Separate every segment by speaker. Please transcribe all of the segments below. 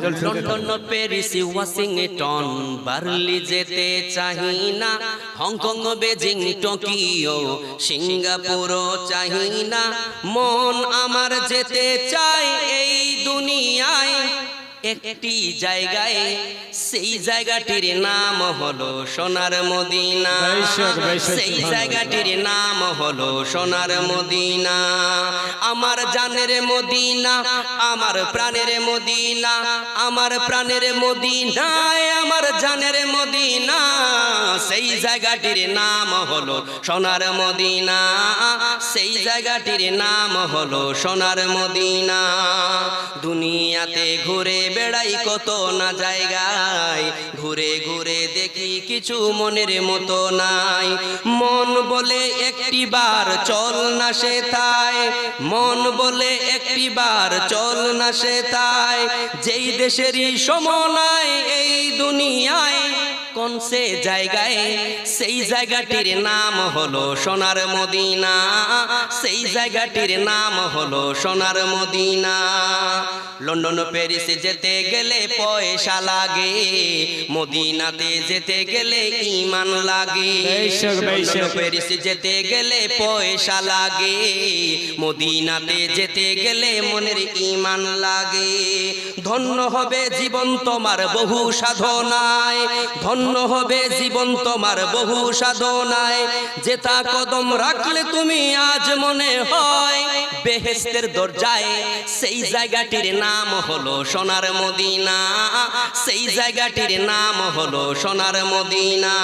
Speaker 1: London Paris Washington barley যেতে চাহি না, হংকং বেজিং টোকিও সিঙ্গাপুরও চাহি না, মন আমার যেতে চায় এই দুনিয়ায় একটি জায়গায়, সেই জায়গাটির নাম হলো সোনার মদিনা। সেই জায়গাটির নাম হলো সোনার মদিনা। আমার জানের মদিনা, আমার প্রাণের মদিনা, আমার প্রাণের মদিনায় আমার জানের মদিনা। সেই জায়গাটির নাম হলো সোনার মদিনা। সেই জায়গাটির নাম হলো সোনার মদিনা। দুনিয়াতে ঘুরে বেড়াই কত না জায়গায়, ঘুরে ঘুরে দেখি কিছু মনের মতো নাই। মন বলে একটি বার চল না সেথায়, মন বলে একটি বার চল না সেথায়, যেই দেশেরই সমনায় এই দুনিয়ায় কোন সে জায়গায়, সেই জায়গাটির নাম হলো সোনার মদিনা। সেই জায়গাটির নাম হলো সোনার মদিনা। লন্ডন প্যারিস যেতে গেলে পয়সা লাগে, মদিনাতে যেতে গেলে ঈমান লাগে। লন্ডন প্যারিস যেতে গেলে পয়সা লাগে, মদিনাতে যেতে গেলে মনের ঈমান লাগে। ধন্য হবে জীবন তোমার বহু সাধনায়, ধন্য হবে জীবন তোমার বহু সাধনায়, যেটা কদম রাখলে তুমি আজ মনে হয় বেহেশতের দরজায়। সেই জায়গাটির নাম হলো সোনার মদিনা। সেই জায়গাটির নাম হলো সোনার মদিনা।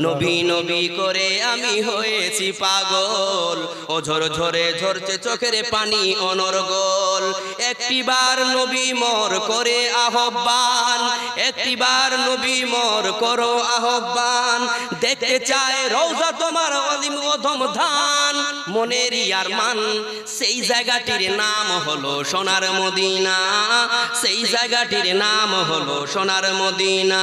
Speaker 1: নবী নবী করে আমি হয়েছি পাগল, ওঝর ঝরে ঝরছে চোখের পানি অনর্গল। একটিবার নবী মোর করে আহ্বান, একটিবার নবী মোর করো আহ্বান, দেখতে চায় রওজা তোমার অলিম অধম ধান। মনেরই আরমান, সেই জায়গাটির নাম হলো সোনার মদিনা। সেই জায়গাটির নাম হলো সোনার মদিনা।